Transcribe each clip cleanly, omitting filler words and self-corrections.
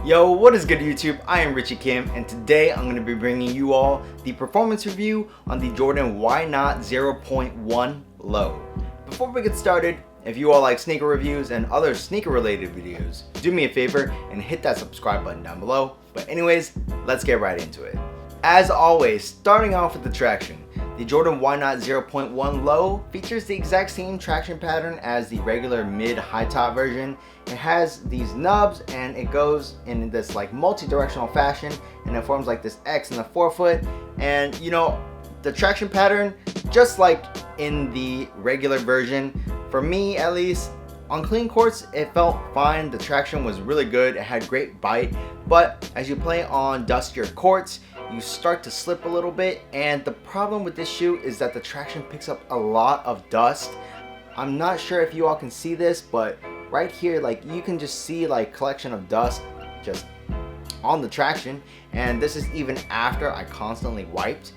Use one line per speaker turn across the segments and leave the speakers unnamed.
Yo, what is good YouTube? I am Richie Kim, and today I'm going to be bringing you all the performance review on the Jordan Why Not 0.1 Low. Before we get started, if you all like sneaker reviews and other sneaker related videos, do me a favor and hit that subscribe button down below. But anyways, let's get right into it. As always, starting off with the traction. The Jordan Why Not 0.1 Low features the exact same traction pattern as the regular mid-high top version. It has these nubs and it goes in this like multi-directional fashion, and it forms like this X in the forefoot. And you know, the traction pattern, just like in the regular version, for me at least, on clean courts it felt fine. The traction was really good, it had great bite, but as you play on dustier courts, you start to slip a little bit, and the problem with this shoe is that the traction picks up a lot of dust. I'm not sure if you all can see this, but right here, like, you can just see like collection of dust just on the traction, and this is even after I constantly wiped.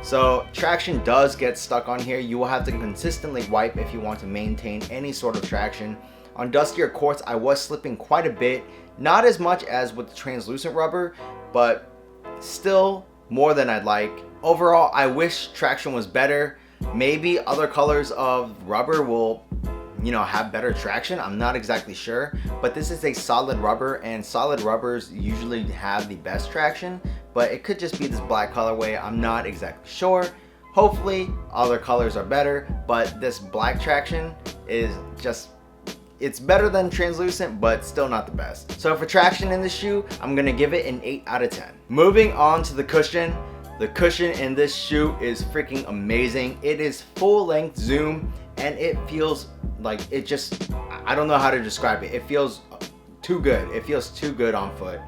So traction does get stuck on here. You will have to consistently wipe if you want to maintain any sort of traction. On dustier courts, I was slipping quite a bit, not as much as with the translucent rubber, but still more than I'd like. Overall, I wish traction was better. Maybe other colors of rubber will, you know, have better traction. I'm not exactly sure, but this is a solid rubber, and solid rubbers usually have the best traction, but it could just be this black colorway. I'm not exactly sure. Hopefully other colors are better, but this black traction is just, it's better than translucent, but still not the best. So for traction in this shoe, I'm gonna give it an 8 out of 10. Moving on to the cushion. The cushion in this shoe is freaking amazing. It is full length zoom, and it feels like it just, I don't know how to describe it. It feels too good. It feels too good on foot.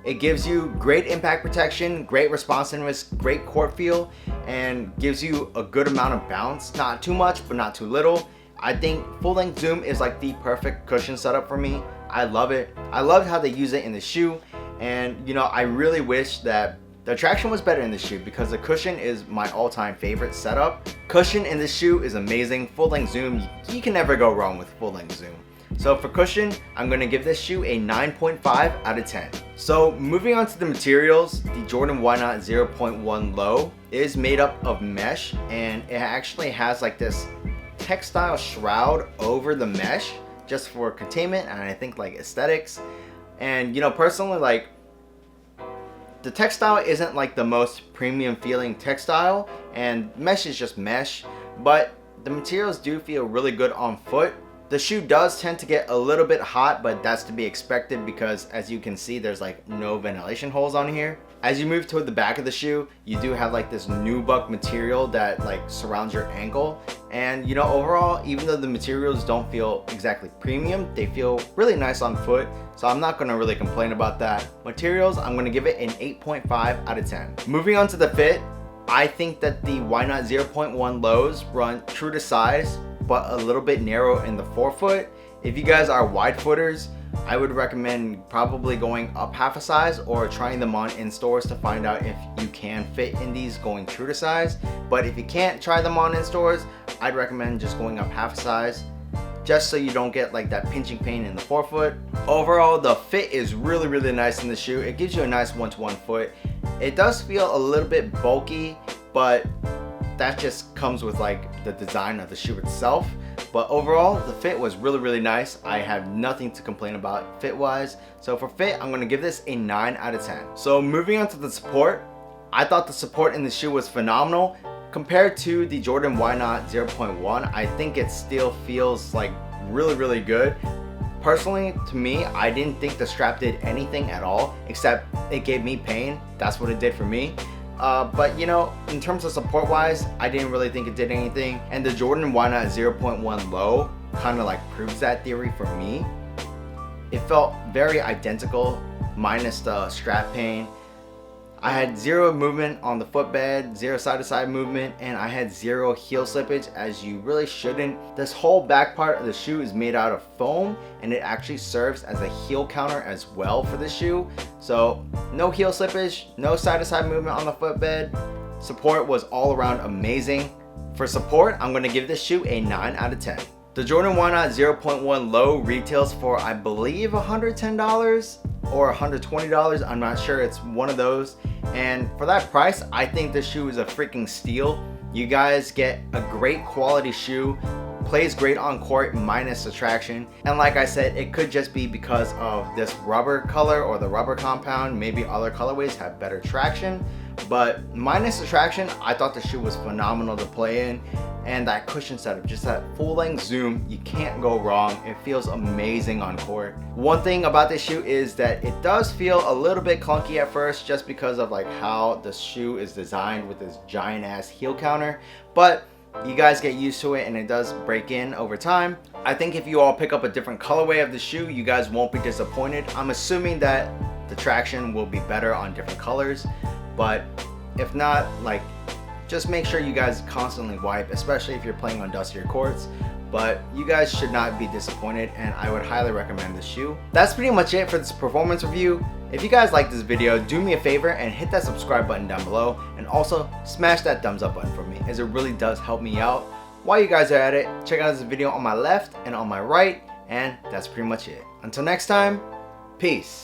It gives you great impact protection, great responsiveness, great court feel, and gives you a good amount of bounce. Not too much, but not too little. I think full length zoom is like the perfect cushion setup for me. I love it. I love how they use it in the shoe, and you know, I really wish that the traction was better in the shoe, because the cushion is my all-time favorite setup. Cushion in this shoe is amazing. Full length zoom, you can never go wrong with full length zoom. So for cushion, I'm gonna give this shoe a 9.5 out of 10. So moving on to the materials, the Jordan Why Not 0.1 Low is made up of mesh, and it actually has like this textile shroud over the mesh just for containment and I think like aesthetics. And you know, personally, like, the textile isn't like the most premium feeling textile, and mesh is just mesh, but the materials do feel really good on foot. The shoe does tend to get a little bit hot, but that's to be expected because as you can see, there's like no ventilation holes on here. As you move toward the back of the shoe, you do have like this nubuck material that like surrounds your ankle. And you know, overall, even though the materials don't feel exactly premium, they feel really nice on foot. So I'm not gonna really complain about that. Materials, I'm gonna give it an 8.5 out of 10. Moving on to the fit, I think that the Why Not 0.1 Lows run true to size, but a little bit narrow in the forefoot. If you guys are wide footers, I would recommend probably going up half a size or trying them on in stores to find out if you can fit in these going true to size. But if you can't try them on in stores, I'd recommend just going up half a size, just so you don't get like that pinching pain in the forefoot. Overall, the fit is really, really nice in the shoe. It gives you a nice one-to-one foot. It does feel a little bit bulky, but that just comes with like the design of the shoe itself. But overall, the fit was really, really nice. I have nothing to complain about fit wise. So for fit, I'm gonna give this a 9 out of 10. So moving on to the support, I thought the support in the shoe was phenomenal. Compared to the Jordan Why Not 0.1, I think it still feels like really, really good. Personally, to me, I didn't think the strap did anything at all, except it gave me pain. That's what it did for me. But you know, in terms of support wise, I didn't really think it did anything. And the Jordan Why Not 0.1 Low kind of like proves that theory for me. It felt very identical, minus the strap pain. I had zero movement on the footbed, zero side-to-side movement, and I had zero heel slippage, as you really shouldn't. This whole back part of the shoe is made out of foam, and it actually serves as a heel counter as well for the shoe. So no heel slippage, no side-to-side movement on the footbed. Support was all around amazing. For support, I'm going to give this shoe a 9 out of 10. The Jordan Why Not 0.1 Low retails for, I believe, $110 or $120. I'm not sure, it's one of those. And for that price, I think this shoe is a freaking steal. You guys get a great quality shoe, plays great on court minus the traction. And like I said, it could just be because of this rubber color or the rubber compound. Maybe other colorways have better traction, but minus the traction, I thought the shoe was phenomenal to play in. And that cushion setup, just that full length zoom, you can't go wrong. It feels amazing on court. One thing about this shoe is that it does feel a little bit clunky at first, just because of like how the shoe is designed with this giant ass heel counter, but you guys get used to it and it does break in over time. I think if you all pick up a different colorway of the shoe, you guys won't be disappointed. I'm assuming that the traction will be better on different colors, but if not, like, just make sure you guys constantly wipe, especially if you're playing on dustier courts. But you guys should not be disappointed, and I would highly recommend this shoe. That's pretty much it for this performance review. If you guys like this video, do me a favor and hit that subscribe button down below, and also smash that thumbs up button for me, as it really does help me out. While you guys are at it, check out this video on my left and on my right, and that's pretty much it. Until next time, peace.